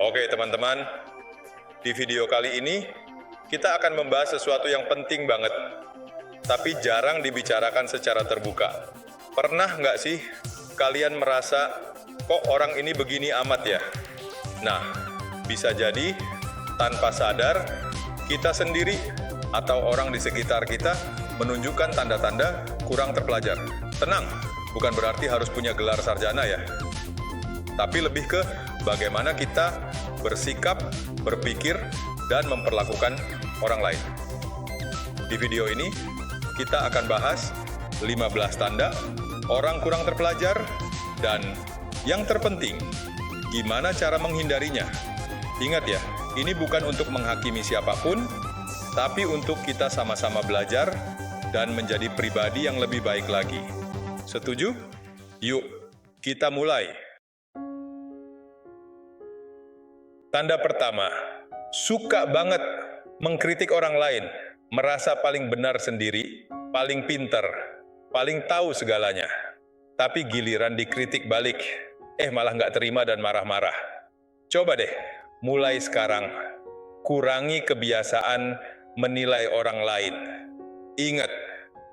Oke teman-teman, di video kali ini kita akan membahas sesuatu yang penting banget, tapi jarang dibicarakan secara terbuka. Pernah nggak sih kalian merasa, kok orang ini begini amat ya? Nah, bisa jadi tanpa sadar kita sendiri atau orang di sekitar kita menunjukkan tanda-tanda kurang terpelajar. Tenang, bukan berarti harus punya gelar sarjana ya. Tapi lebih ke bagaimana kita bersikap, berpikir, dan memperlakukan orang lain. Di video ini, kita akan bahas 15 tanda orang kurang terpelajar, dan yang terpenting, gimana cara menghindarinya. Ingat ya, ini bukan untuk menghakimi siapapun, tapi untuk kita sama-sama belajar dan menjadi pribadi yang lebih baik lagi. Setuju? Yuk, kita mulai. Tanda pertama, suka banget mengkritik orang lain, merasa paling benar sendiri, paling pinter, paling tahu segalanya. Tapi giliran dikritik balik, malah nggak terima dan marah-marah. Coba deh, mulai sekarang, kurangi kebiasaan menilai orang lain. Ingat,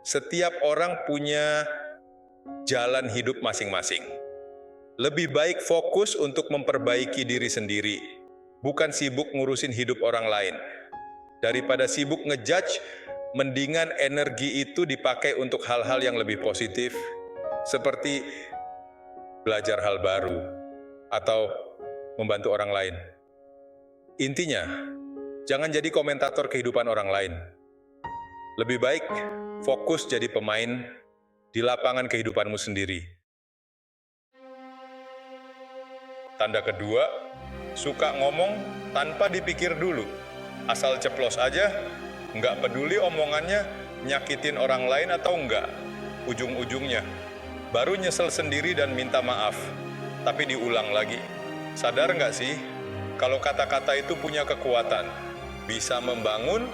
setiap orang punya jalan hidup masing-masing. Lebih baik fokus untuk memperbaiki diri sendiri, bukan sibuk ngurusin hidup orang lain. Daripada sibuk ngejudge, mendingan energi itu dipakai untuk hal-hal yang lebih positif, seperti belajar hal baru, atau membantu orang lain. Intinya, jangan jadi komentator kehidupan orang lain. Lebih baik fokus jadi pemain di lapangan kehidupanmu sendiri. Tanda kedua, suka ngomong tanpa dipikir dulu. Asal ceplos aja, nggak peduli omongannya nyakitin orang lain atau enggak. Ujung-ujungnya, baru nyesel sendiri dan minta maaf, tapi diulang lagi. Sadar nggak sih, kalau kata-kata itu punya kekuatan, bisa membangun,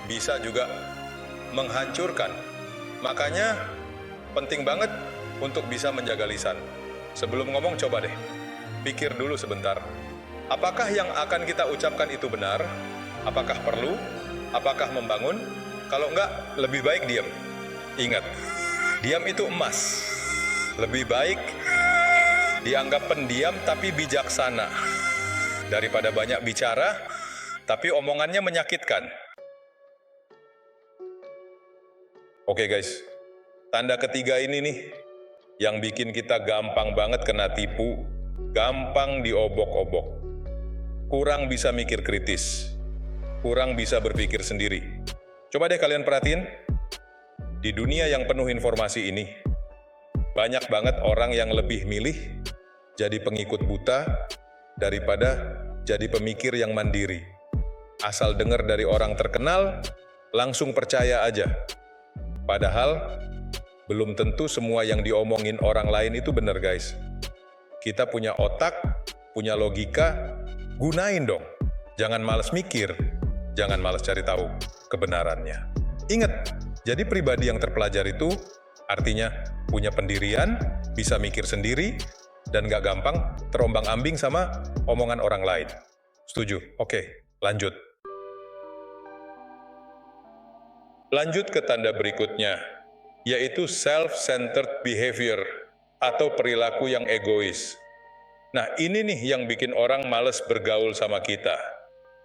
bisa juga menghancurkan. Makanya, penting banget untuk bisa menjaga lisan. Sebelum ngomong, coba deh pikir dulu sebentar. Apakah yang akan kita ucapkan itu benar? Apakah perlu? Apakah membangun? Kalau enggak, lebih baik diam. Ingat, diam itu emas. Lebih baik dianggap pendiam tapi bijaksana daripada banyak bicara tapi omongannya menyakitkan. Oke guys, tanda ketiga ini nih yang bikin kita gampang banget kena tipu, gampang diobok-obok. Kurang bisa mikir kritis, kurang bisa berpikir sendiri. Coba deh kalian perhatiin, di dunia yang penuh informasi ini, banyak banget orang yang lebih milih jadi pengikut buta daripada jadi pemikir yang mandiri. Asal dengar dari orang terkenal, langsung percaya aja. Padahal, belum tentu semua yang diomongin orang lain itu benar guys. Kita punya otak, punya logika, gunain dong. Jangan malas mikir, jangan malas cari tahu kebenarannya. Ingat, jadi pribadi yang terpelajar itu artinya punya pendirian, bisa mikir sendiri, dan gak gampang terombang-ambing sama omongan orang lain. Setuju? Oke, lanjut. Lanjut ke tanda berikutnya, yaitu self-centered behavior atau perilaku yang egois. Nah, ini nih yang bikin orang males bergaul sama kita.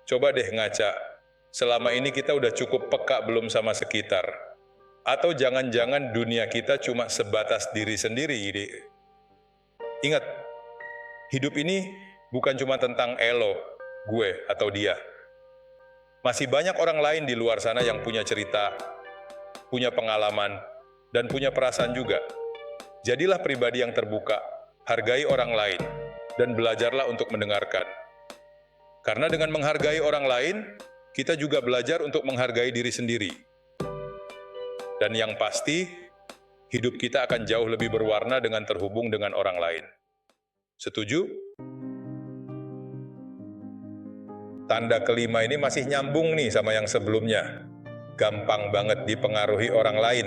Coba deh ngaca, selama ini kita udah cukup peka belum sama sekitar? Atau jangan-jangan dunia kita cuma sebatas diri sendiri? Ingat, hidup ini bukan cuma tentang elo, gue, atau dia. Masih banyak orang lain di luar sana yang punya cerita, punya pengalaman, dan punya perasaan juga. Jadilah pribadi yang terbuka, hargai orang lain, dan belajarlah untuk mendengarkan. Karena dengan menghargai orang lain, kita juga belajar untuk menghargai diri sendiri. Dan yang pasti, hidup kita akan jauh lebih berwarna dengan terhubung dengan orang lain. Setuju? Tanda kelima ini masih nyambung nih sama yang sebelumnya. Gampang banget dipengaruhi orang lain,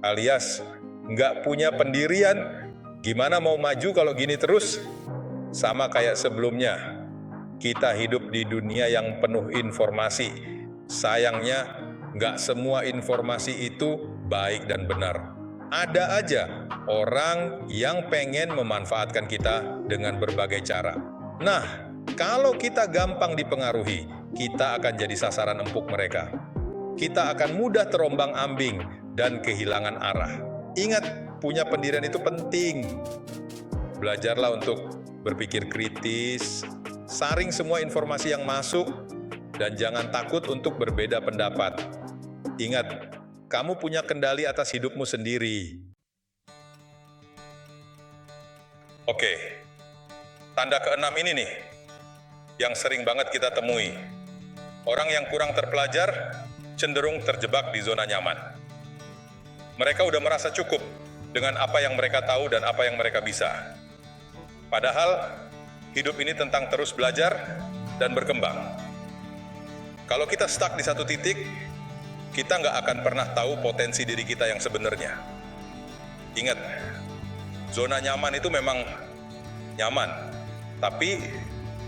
alias nggak punya pendirian. Gimana mau maju kalau gini terus? Sama kayak sebelumnya, kita hidup di dunia yang penuh informasi. Sayangnya, nggak semua informasi itu baik dan benar. Ada aja orang yang pengen memanfaatkan kita dengan berbagai cara. Nah, kalau kita gampang dipengaruhi, kita akan jadi sasaran empuk mereka. Kita akan mudah terombang-ambing dan kehilangan arah. Ingat, punya pendirian itu penting. Belajarlah untuk berpikir kritis, saring semua informasi yang masuk, dan jangan takut untuk berbeda pendapat. Ingat, kamu punya kendali atas hidupmu sendiri. Oke, tanda keenam ini nih, yang sering banget kita temui. Orang yang kurang terpelajar, cenderung terjebak di zona nyaman. Mereka udah merasa cukup dengan apa yang mereka tahu dan apa yang mereka bisa. Padahal, hidup ini tentang terus belajar dan berkembang. Kalau kita stuck di satu titik, kita nggak akan pernah tahu potensi diri kita yang sebenarnya. Ingat, zona nyaman itu memang nyaman, tapi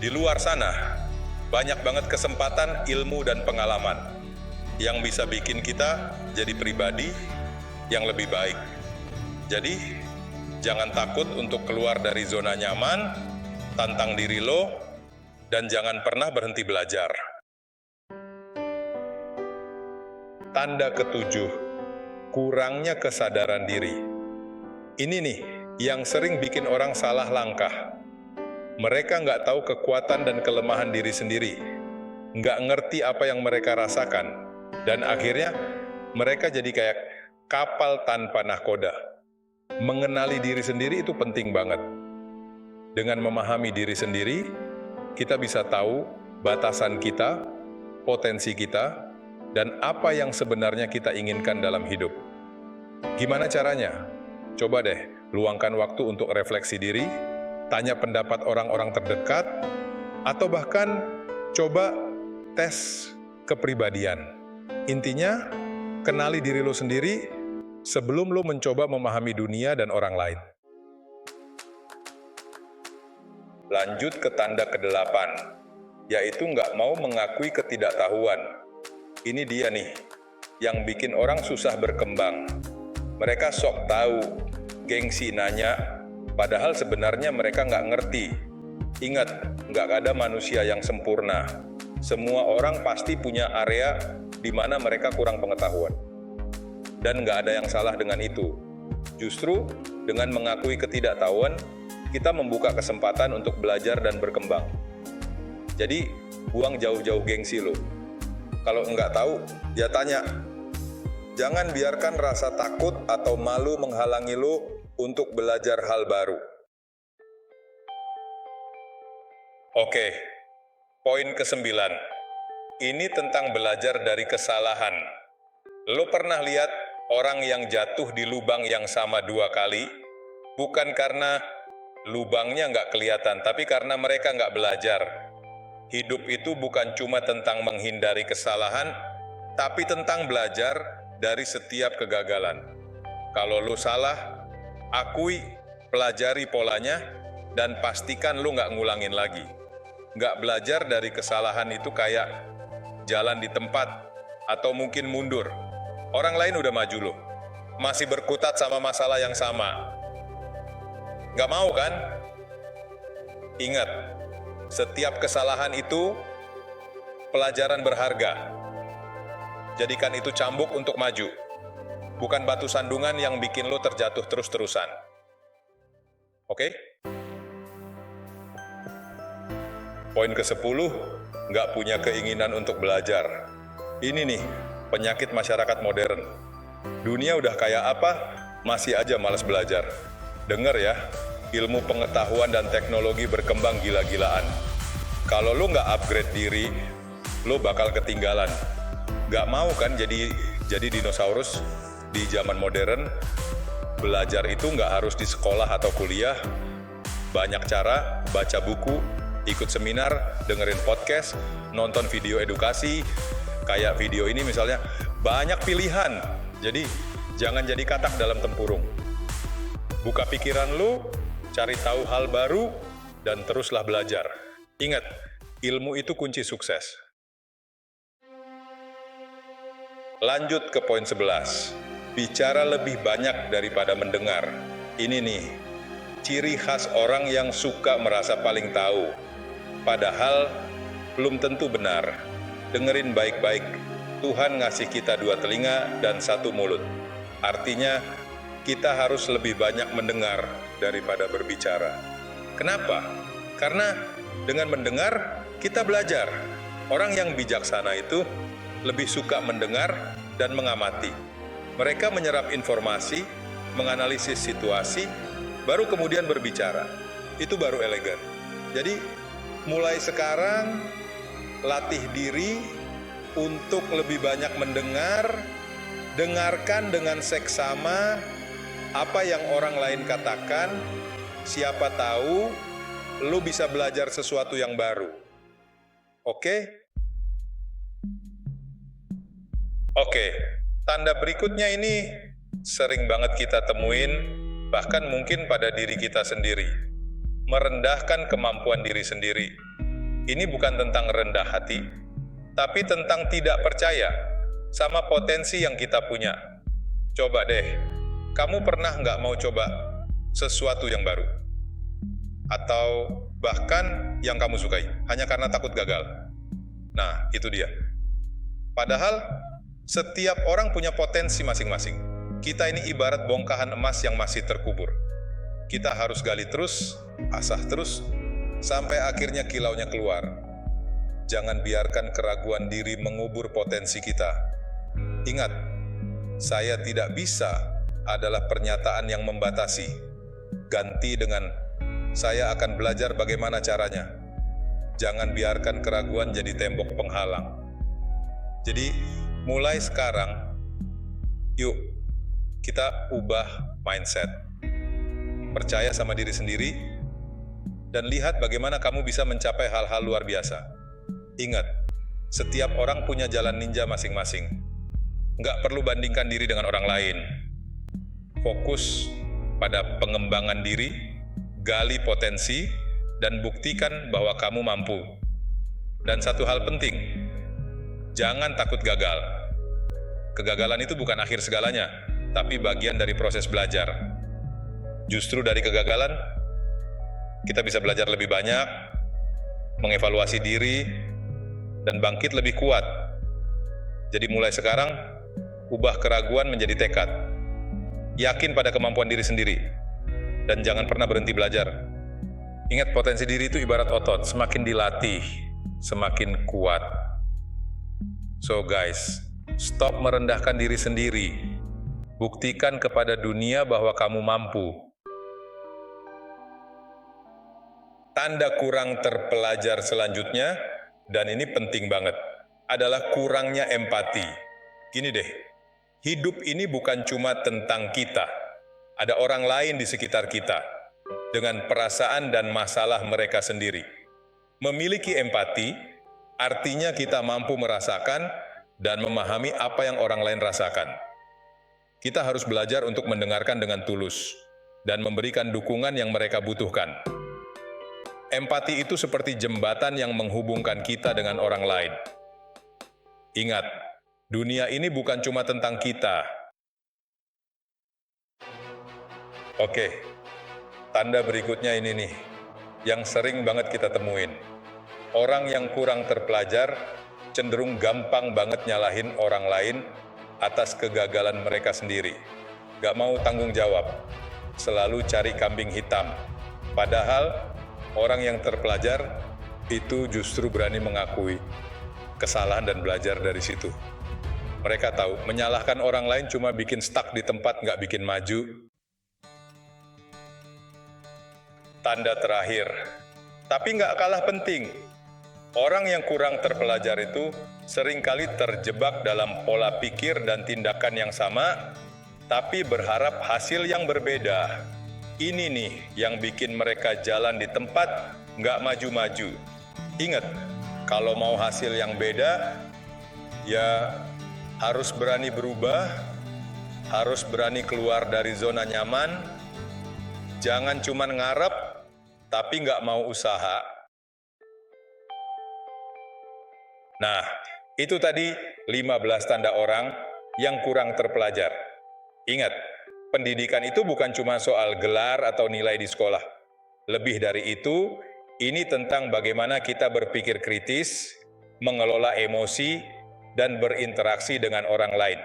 di luar sana banyak banget kesempatan, ilmu, dan pengalaman yang bisa bikin kita jadi pribadi yang lebih baik. Jadi, jangan takut untuk keluar dari zona nyaman, tantang diri lo, dan jangan pernah berhenti belajar. Tanda ketujuh, kurangnya kesadaran diri. Ini nih, yang sering bikin orang salah langkah. Mereka nggak tahu kekuatan dan kelemahan diri sendiri, nggak ngerti apa yang mereka rasakan, dan akhirnya mereka jadi kayak kapal tanpa nahkoda. Mengenali diri sendiri itu penting banget. Dengan memahami diri sendiri, kita bisa tahu batasan kita, potensi kita, dan apa yang sebenarnya kita inginkan dalam hidup. Gimana caranya? Coba deh, luangkan waktu untuk refleksi diri, tanya pendapat orang-orang terdekat, atau bahkan coba tes kepribadian. Intinya, kenali diri lo sendiri sebelum lo mencoba memahami dunia dan orang lain. Lanjut ke tanda ke-8, yaitu nggak mau mengakui ketidaktahuan. Ini dia nih, yang bikin orang susah berkembang. Mereka sok tahu, gengsi nanya, padahal sebenarnya mereka nggak ngerti. Ingat, nggak ada manusia yang sempurna. Semua orang pasti punya area di mana mereka kurang pengetahuan. Dan nggak ada yang salah dengan itu. Justru, dengan mengakui ketidaktahuan, kita membuka kesempatan untuk belajar dan berkembang. Jadi, buang jauh-jauh gengsi lo. Kalau nggak tahu, ya tanya. Jangan biarkan rasa takut atau malu menghalangi lo untuk belajar hal baru. Oke, poin ke-9. Ini tentang belajar dari kesalahan. Lo pernah lihat orang yang jatuh di lubang yang sama 2 kali? Bukan karena lubangnya nggak kelihatan, tapi karena mereka nggak belajar. Hidup itu bukan cuma tentang menghindari kesalahan, tapi tentang belajar dari setiap kegagalan. Kalau lo salah, akui, pelajari polanya, dan pastikan lo nggak ngulangin lagi. Nggak belajar dari kesalahan itu kayak jalan di tempat, atau mungkin mundur. Orang lain udah maju lo, masih berkutat sama masalah yang sama. Nggak mau kan? Ingat, setiap kesalahan itu pelajaran berharga. Jadikan itu cambuk untuk maju, bukan batu sandungan yang bikin lo terjatuh terus-terusan. Oke? Poin ke-10, nggak punya keinginan untuk belajar. Ini nih, penyakit masyarakat modern. Dunia udah kayak apa, masih aja malas belajar. Dengar ya, ilmu pengetahuan dan teknologi berkembang gila-gilaan. Kalau lo nggak upgrade diri, lo bakal ketinggalan. Nggak mau kan jadi dinosaurus di zaman modern? Belajar itu nggak harus di sekolah atau kuliah. Banyak cara, baca buku, ikut seminar, dengerin podcast, nonton video edukasi. Kayak video ini misalnya, banyak pilihan. Jadi, jangan jadi katak dalam tempurung. Buka pikiran lu, cari tahu hal baru, dan teruslah belajar. Ingat, ilmu itu kunci sukses. Lanjut ke poin 11. Bicara lebih banyak daripada mendengar. Ini nih, ciri khas orang yang suka merasa paling tahu. Padahal belum tentu benar. Dengerin baik-baik. Tuhan ngasih kita 2 telinga dan 1 mulut. Artinya, kita harus lebih banyak mendengar daripada berbicara. Kenapa? Karena dengan mendengar, kita belajar. Orang yang bijaksana itu lebih suka mendengar dan mengamati. Mereka menyerap informasi, menganalisis situasi, baru kemudian berbicara. Itu baru elegan. Jadi, mulai sekarang, latih diri untuk lebih banyak mendengar, dengarkan dengan seksama apa yang orang lain katakan, siapa tahu lu bisa belajar sesuatu yang baru. Oke? Oke, tanda berikutnya ini sering banget kita temuin, bahkan mungkin pada diri kita sendiri. Merendahkan kemampuan diri sendiri. Ini bukan tentang rendah hati, tapi tentang tidak percaya sama potensi yang kita punya. Coba deh, kamu pernah nggak mau coba sesuatu yang baru? Atau bahkan yang kamu sukai, hanya karena takut gagal? Nah, itu dia. Padahal, setiap orang punya potensi masing-masing. Kita ini ibarat bongkahan emas yang masih terkubur. Kita harus gali terus, asah terus, sampai akhirnya kilaunya keluar. Jangan biarkan keraguan diri mengubur potensi kita. Ingat, saya tidak bisa adalah pernyataan yang membatasi. Ganti dengan, saya akan belajar bagaimana caranya. Jangan biarkan keraguan jadi tembok penghalang. Jadi, mulai sekarang, yuk kita ubah mindset. Percaya sama diri sendiri, dan lihat bagaimana kamu bisa mencapai hal-hal luar biasa. Ingat, setiap orang punya jalan ninja masing-masing. Nggak perlu bandingkan diri dengan orang lain. Fokus pada pengembangan diri, gali potensi, dan buktikan bahwa kamu mampu. Dan satu hal penting, jangan takut gagal. Kegagalan itu bukan akhir segalanya, tapi bagian dari proses belajar. Justru dari kegagalan, kita bisa belajar lebih banyak, mengevaluasi diri, dan bangkit lebih kuat. Jadi mulai sekarang, ubah keraguan menjadi tekad. Yakin pada kemampuan diri sendiri, dan jangan pernah berhenti belajar. Ingat, potensi diri itu ibarat otot, semakin dilatih, semakin kuat. So guys, stop merendahkan diri sendiri. Buktikan kepada dunia bahwa kamu mampu. Tanda kurang terpelajar selanjutnya, dan ini penting banget, adalah kurangnya empati. Gini deh, hidup ini bukan cuma tentang kita. Ada orang lain di sekitar kita, dengan perasaan dan masalah mereka sendiri. Memiliki empati, artinya kita mampu merasakan dan memahami apa yang orang lain rasakan. Kita harus belajar untuk mendengarkan dengan tulus, dan memberikan dukungan yang mereka butuhkan. Empati itu seperti jembatan yang menghubungkan kita dengan orang lain. Ingat, dunia ini bukan cuma tentang kita. Oke, tanda berikutnya ini nih, yang sering banget kita temuin. Orang yang kurang terpelajar cenderung gampang banget nyalahin orang lain atas kegagalan mereka sendiri. Gak mau tanggung jawab, selalu cari kambing hitam. Padahal, orang yang terpelajar itu justru berani mengakui kesalahan dan belajar dari situ. Mereka tahu, menyalahkan orang lain cuma bikin stuck di tempat, nggak bikin maju. Tanda terakhir, tapi nggak kalah penting, orang yang kurang terpelajar itu seringkali terjebak dalam pola pikir dan tindakan yang sama, tapi berharap hasil yang berbeda. Ini nih yang bikin mereka jalan di tempat, nggak maju-maju. Ingat, kalau mau hasil yang beda, ya harus berani berubah, harus berani keluar dari zona nyaman, jangan cuma ngarep, tapi nggak mau usaha. Nah, itu tadi 15 tanda orang yang kurang terpelajar. Ingat, pendidikan itu bukan cuma soal gelar atau nilai di sekolah. Lebih dari itu, ini tentang bagaimana kita berpikir kritis, mengelola emosi, dan berinteraksi dengan orang lain.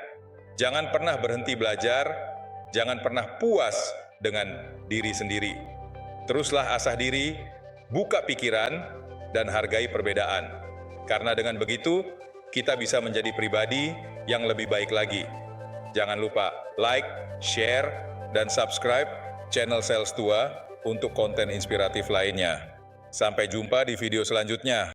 Jangan pernah berhenti belajar, jangan pernah puas dengan diri sendiri. Teruslah asah diri, buka pikiran, dan hargai perbedaan. Karena dengan begitu, kita bisa menjadi pribadi yang lebih baik lagi. Jangan lupa like, share, dan subscribe channel Sales Tua untuk konten inspiratif lainnya. Sampai jumpa di video selanjutnya.